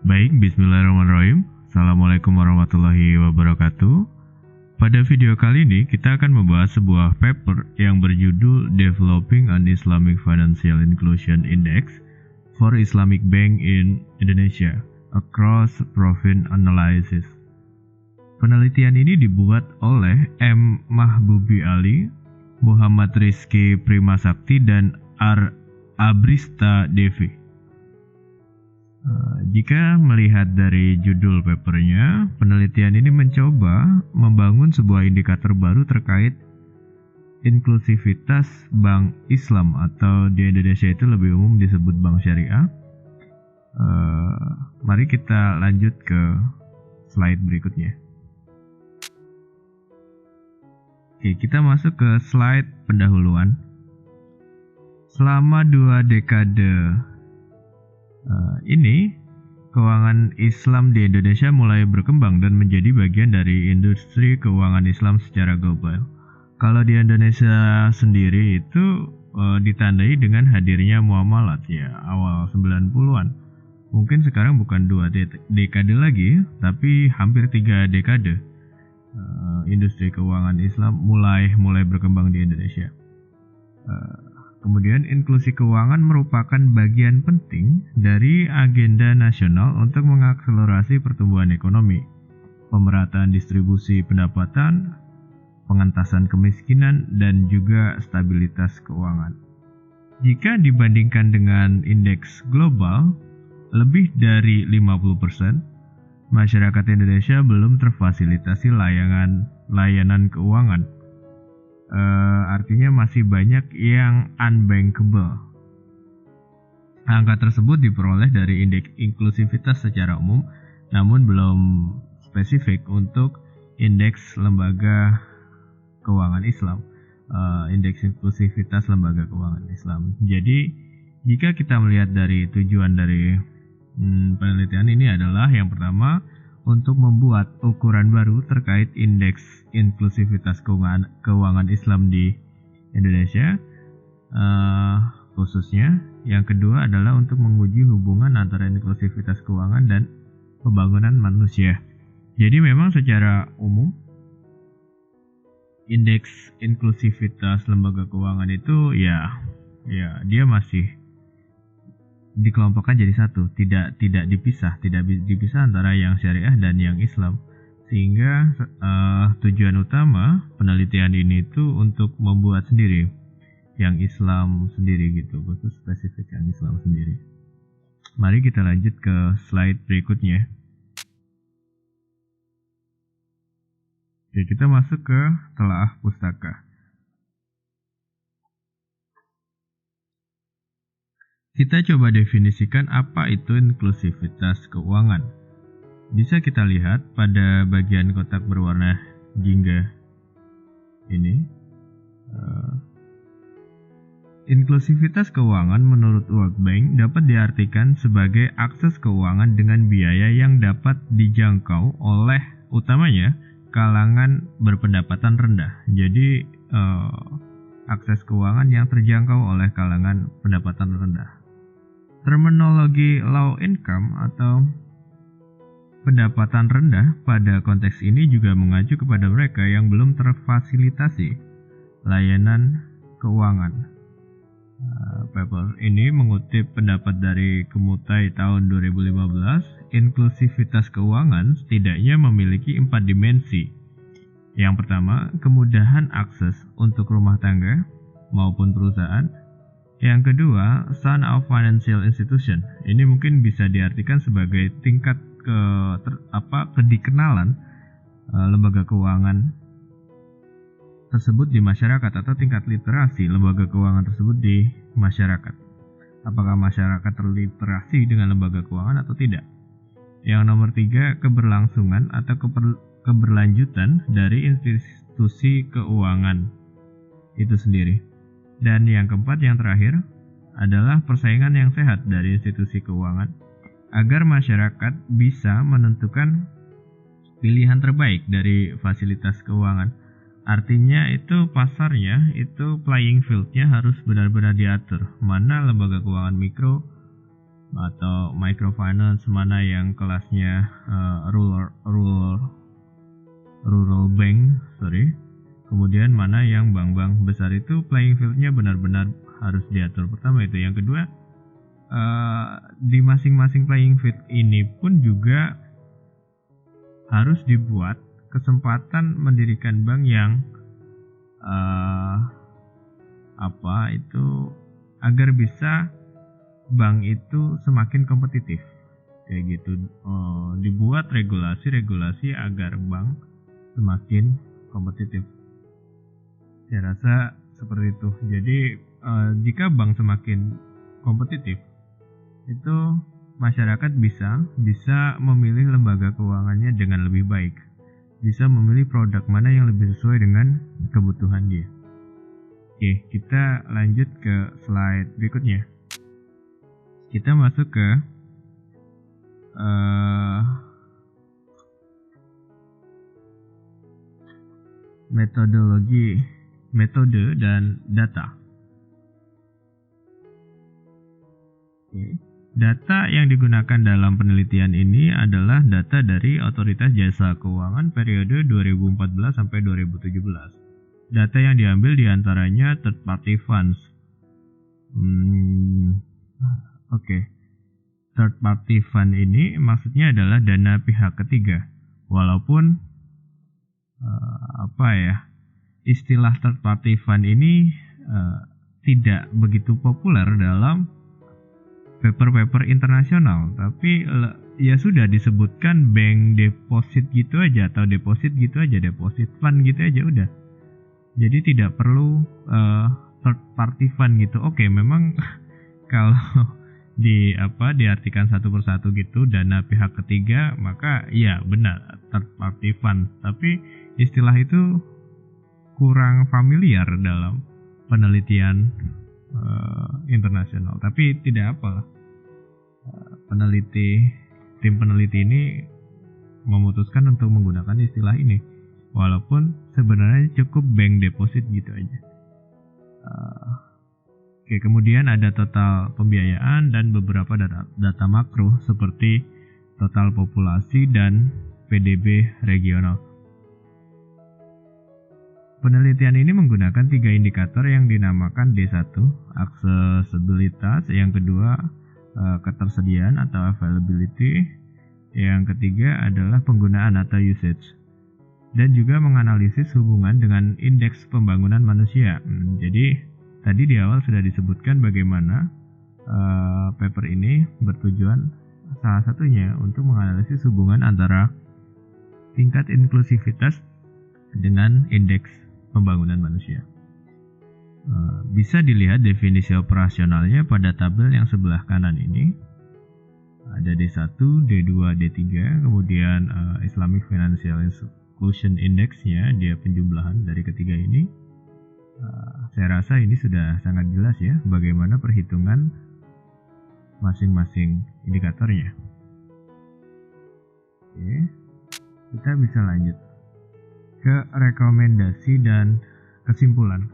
Baik, bismillahirrahmanirrahim. Assalamualaikum warahmatullahi wabarakatuh. Pada video kali ini kita akan membahas sebuah paper yang berjudul Developing an Islamic Financial Inclusion Index for Islamic Bank in Indonesia, a Cross-Province Analysis. Penelitian ini dibuat oleh M. Mahbubi Ali, Muhammad Rizky Primasakti, dan R. Abrista Devi. Jika melihat dari judul papernya, penelitian ini mencoba membangun sebuah indikator baru terkait inklusivitas bank Islam, atau di Indonesia itu lebih umum disebut bank syariah. Mari kita lanjut ke slide berikutnya. Oke, kita masuk ke slide pendahuluan. Selama 2 dekade ini, keuangan Islam di Indonesia mulai berkembang dan menjadi bagian dari industri keuangan Islam secara global. Kalau di Indonesia sendiri itu ditandai dengan hadirnya muamalat ya awal 90-an. Mungkin sekarang bukan 2 dekade lagi, tapi hampir 3 dekade. Industri keuangan Islam mulai berkembang di Indonesia. Kemudian inklusi keuangan merupakan bagian penting dari agenda nasional untuk mengakselerasi pertumbuhan ekonomi, pemerataan distribusi pendapatan, pengentasan kemiskinan, dan juga stabilitas keuangan. Jika dibandingkan dengan indeks global, lebih dari 50% masyarakat Indonesia belum terfasilitasi layanan keuangan. Artinya masih banyak yang unbankable. Angka tersebut diperoleh dari indeks inklusivitas secara umum, namun belum spesifik untuk indeks lembaga keuangan Islam, indeks inklusivitas lembaga keuangan Islam. Jadi, jika kita melihat dari tujuan dari penelitian ini adalah yang pertama, untuk membuat ukuran baru terkait indeks inklusivitas keuangan Islam di Indonesia, khususnya. Yang kedua adalah untuk menguji hubungan antara inklusivitas keuangan dan pembangunan manusia. Jadi memang secara umum indeks inklusivitas lembaga keuangan itu ya dia masih dikelompokkan jadi satu, tidak dipisah antara yang syariah dan yang Islam, sehingga tujuan utama penelitian ini itu untuk membuat sendiri yang Islam sendiri gitu, khusus spesifik yang Islam sendiri. Mari kita lanjut ke slide berikutnya. Oke, kita masuk ke telaah pustaka. Kita coba definisikan apa itu inklusivitas keuangan. Bisa kita lihat pada bagian kotak berwarna jingga ini. Inklusivitas keuangan menurut World Bank dapat diartikan sebagai akses keuangan dengan biaya yang dapat dijangkau oleh utamanya kalangan berpendapatan rendah. Jadi akses keuangan yang terjangkau oleh kalangan pendapatan rendah. Terminologi low income atau pendapatan rendah pada konteks ini juga mengacu kepada mereka yang belum terfasilitasi layanan keuangan. Paper ini mengutip pendapat dari Kemutai tahun 2015, inklusivitas keuangan setidaknya memiliki 4 dimensi. Yang pertama, kemudahan akses untuk rumah tangga maupun perusahaan. Yang kedua, sound of financial institution. Ini mungkin bisa diartikan sebagai tingkat kedikenalan lembaga keuangan tersebut di masyarakat, atau tingkat literasi lembaga keuangan tersebut di masyarakat. Apakah masyarakat terliterasi dengan lembaga keuangan atau tidak? Yang nomor 3, keberlangsungan atau keberlanjutan dari institusi keuangan itu sendiri. Dan yang keempat, yang terakhir, adalah persaingan yang sehat dari institusi keuangan agar masyarakat bisa menentukan pilihan terbaik dari fasilitas keuangan. Artinya itu pasarnya, itu playing field-nya harus benar-benar diatur. Mana lembaga keuangan mikro, atau microfinance, mana yang kelasnya rural bank, kemudian mana yang bank-bank besar. Itu playing fieldnya benar-benar harus diatur. Pertama itu. Yang kedua, di masing-masing playing field ini pun juga harus dibuat kesempatan mendirikan bank yang agar bisa bank itu semakin kompetitif, kayak gitu. Dibuat regulasi agar bank semakin kompetitif. Saya rasa seperti itu. Jadi jika bank semakin kompetitif, itu masyarakat bisa memilih lembaga keuangannya dengan lebih baik, bisa memilih produk mana yang lebih sesuai dengan kebutuhan dia. Oke, kita lanjut ke slide berikutnya. Kita masuk ke metode dan data. Oke. Data yang digunakan dalam penelitian ini adalah data dari Otoritas Jasa Keuangan periode 2014 sampai 2017. Data yang diambil diantaranya third party funds. Third party fund ini maksudnya adalah dana pihak ketiga. Walaupun istilah third party fund ini tidak begitu populer dalam paper-paper internasional, tapi ya sudah disebutkan bank deposit gitu aja, atau deposit gitu aja, deposit fund gitu aja udah. Jadi tidak perlu third party fund gitu. Oke, memang kalau diartikan satu persatu gitu, dana pihak ketiga, maka ya benar third party fund. Tapi istilah itu kurang familiar dalam penelitian internasional. Tapi tidak apalah, tim peneliti ini memutuskan untuk menggunakan istilah ini, walaupun sebenarnya cukup bank deposit gitu aja. Oke, kemudian ada total pembiayaan dan beberapa data makro seperti total populasi dan PDB regional. Penelitian ini menggunakan 3 indikator yang dinamakan D1, aksesibilitas, yang kedua ketersediaan atau availability, yang ketiga adalah penggunaan atau usage, dan juga menganalisis hubungan dengan indeks pembangunan manusia. Jadi tadi di awal sudah disebutkan bagaimana paper ini bertujuan salah satunya untuk menganalisis hubungan antara tingkat inklusivitas dengan indeks pembangunan manusia. Bisa dilihat definisi operasionalnya pada tabel yang sebelah kanan ini. Ada D1, D2, D3, kemudian Islamic Financial Inclusion Index-nya, dia penjumlahan dari ketiga ini. Saya rasa ini sudah sangat jelas ya bagaimana perhitungan masing-masing indikatornya. Oke, kita bisa lanjut ke rekomendasi dan kesimpulan.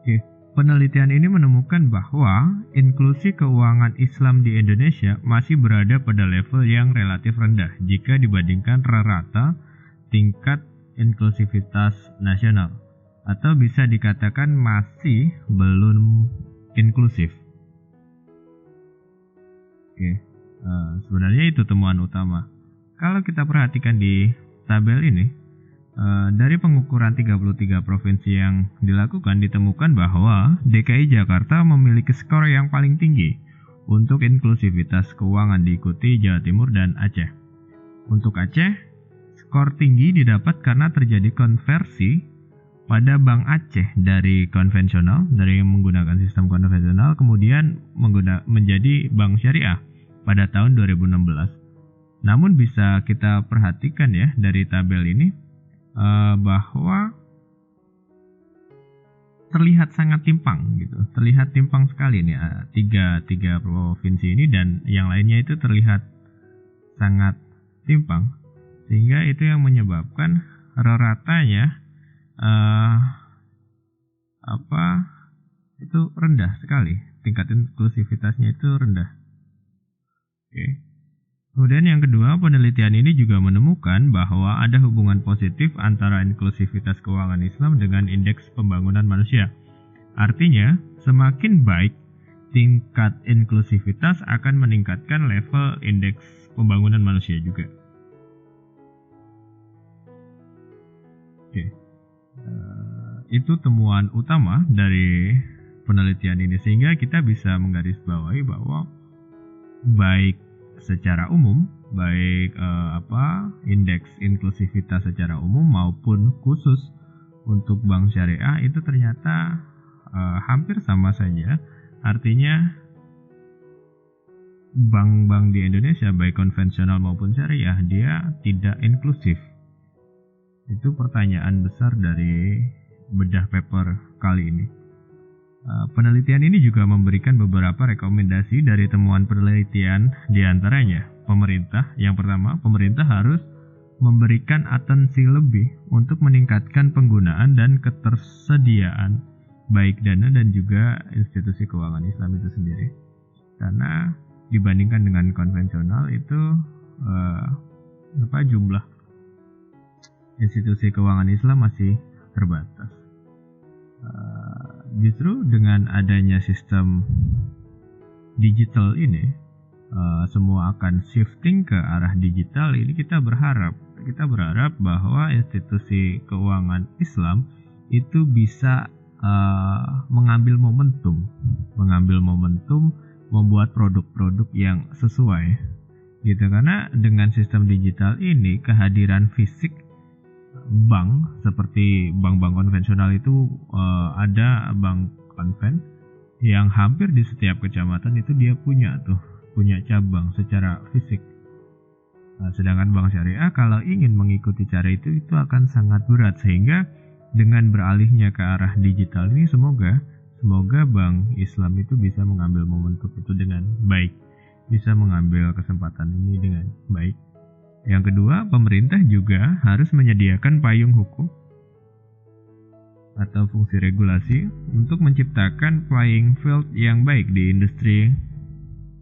Oke, penelitian ini menemukan bahwa inklusi keuangan Islam di Indonesia masih berada pada level yang relatif rendah jika dibandingkan rata tingkat inklusivitas nasional, atau bisa dikatakan masih belum inklusif. Oke, sebenarnya itu temuan utama. Kalau kita perhatikan di tabel ini, dari pengukuran 33 provinsi yang dilakukan, ditemukan bahwa DKI Jakarta memiliki skor yang paling tinggi untuk inklusivitas keuangan, diikuti Jawa Timur dan Aceh. Untuk Aceh, skor tinggi didapat karena terjadi konversi pada Bank Aceh dari menggunakan sistem konvensional kemudian menjadi bank syariah pada tahun 2016. Namun bisa kita perhatikan ya dari tabel ini bahwa terlihat sangat timpang gitu, terlihat timpang sekali nih tiga provinsi ini, dan yang lainnya itu terlihat sangat timpang, sehingga itu yang menyebabkan ratanya itu rendah sekali, tingkat inklusivitasnya itu rendah. Oke. Kemudian yang kedua, penelitian ini juga menemukan bahwa ada hubungan positif antara inklusivitas keuangan Islam dengan indeks pembangunan manusia. Artinya, semakin baik tingkat inklusivitas akan meningkatkan level indeks pembangunan manusia juga. Oke. Itu temuan utama dari penelitian ini, sehingga kita bisa menggarisbawahi bahwa baik secara umum, baik indeks inklusivitas secara umum maupun khusus untuk bank syariah itu ternyata hampir sama saja. Artinya bank-bank di Indonesia baik konvensional maupun syariah dia tidak inklusif. Itu pertanyaan besar dari bedah paper kali ini. Penelitian ini juga memberikan beberapa rekomendasi dari temuan penelitian, diantaranya pemerintah. Yang pertama, pemerintah harus memberikan atensi lebih untuk meningkatkan penggunaan dan ketersediaan baik dana dan juga institusi keuangan Islam itu sendiri. Karena dibandingkan dengan konvensional itu jumlah institusi keuangan Islam masih terbatas. Justru dengan adanya sistem digital ini, semua akan shifting ke arah digital. Ini kita berharap bahwa institusi keuangan Islam itu bisa mengambil momentum membuat produk-produk yang sesuai gitu. Karena dengan sistem digital ini, kehadiran fisik bank seperti bank-bank konvensional itu ada bank konven yang hampir di setiap kecamatan itu dia punya cabang secara fisik. Sedangkan bank syariah kalau ingin mengikuti cara itu akan sangat berat, sehingga dengan beralihnya ke arah digital ini semoga bank Islam itu bisa mengambil momentum itu dengan baik, bisa mengambil kesempatan ini dengan baik. Yang kedua, pemerintah juga harus menyediakan payung hukum atau fungsi regulasi untuk menciptakan playing field yang baik di industri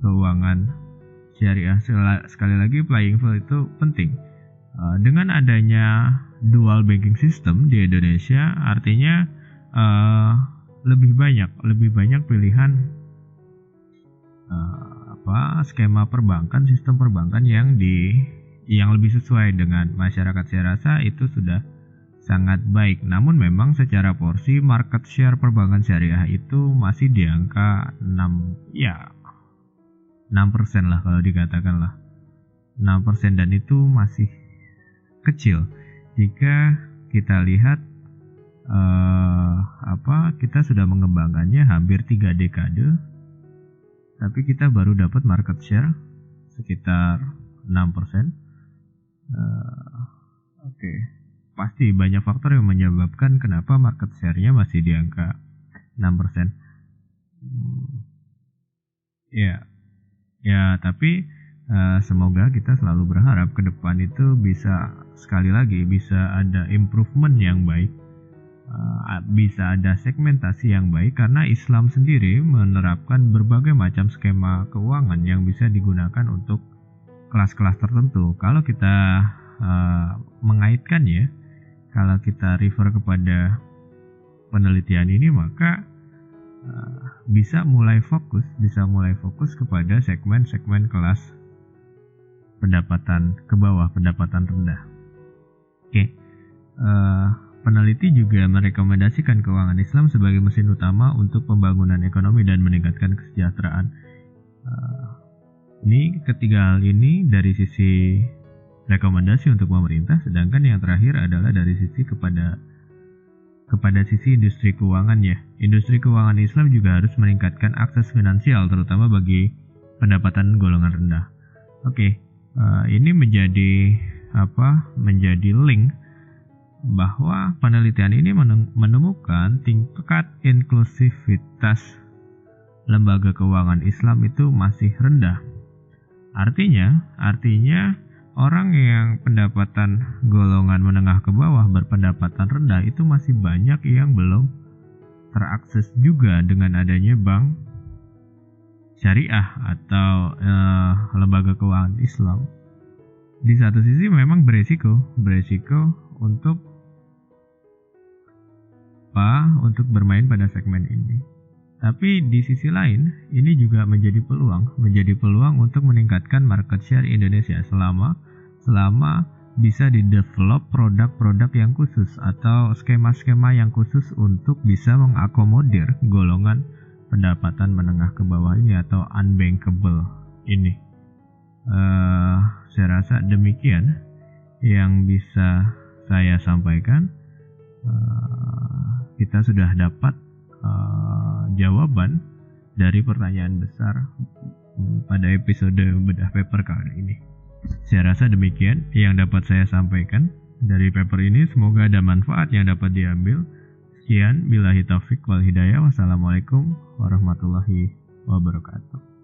keuangan syariah. Sekali lagi, playing field itu penting. Dengan adanya dual banking system di Indonesia, artinya lebih banyak pilihan skema perbankan, sistem perbankan yang lebih sesuai dengan masyarakat. Saya rasa itu sudah sangat baik. Namun memang secara porsi market share perbankan syariah itu masih di angka 6% lah kalau dikatakan lah. 6%, dan itu masih kecil jika kita lihat kita sudah mengembangkannya hampir 3 dekade, tapi kita baru dapat market share sekitar 6%. Pasti banyak faktor yang menyebabkan kenapa market share-nya masih di angka 6%. Tapi semoga kita selalu berharap ke depan itu bisa ada improvement yang baik, bisa ada segmentasi yang baik, karena Islam sendiri menerapkan berbagai macam skema keuangan yang bisa digunakan untuk kelas-kelas tertentu. Kalau kita mengaitkannya, kalau kita refer kepada penelitian ini, maka bisa mulai fokus kepada segmen-segmen kelas pendapatan ke bawah, pendapatan rendah. Peneliti juga merekomendasikan keuangan Islam sebagai mesin utama untuk pembangunan ekonomi dan meningkatkan kesejahteraan. Ini ketiga hal ini dari sisi rekomendasi untuk pemerintah, sedangkan yang terakhir adalah dari sisi kepada sisi industri keuangannya. Industri keuangan Islam juga harus meningkatkan akses finansial, terutama bagi pendapatan golongan rendah. Ini menjadi link bahwa penelitian ini menemukan tingkat inklusivitas lembaga keuangan Islam itu masih rendah. Artinya orang yang pendapatan golongan menengah ke bawah berpendapatan rendah itu masih banyak yang belum terakses juga dengan adanya bank syariah atau lembaga keuangan Islam, di satu sisi memang beresiko untuk untuk bermain pada segmen ini. Tapi di sisi lain, ini juga menjadi peluang untuk meningkatkan market share Indonesia selama bisa di-develop produk-produk yang khusus atau skema-skema yang khusus untuk bisa mengakomodir golongan pendapatan menengah ke bawah ini atau unbankable ini. Saya rasa demikian yang bisa saya sampaikan. Kita sudah dapat jawaban dari pertanyaan besar pada episode bedah paper kali ini. Saya rasa demikian yang dapat saya sampaikan dari paper ini. Semoga ada manfaat yang dapat diambil. Sekian, billahi taufik wal hidayah. Wassalamualaikum warahmatullahi wabarakatuh.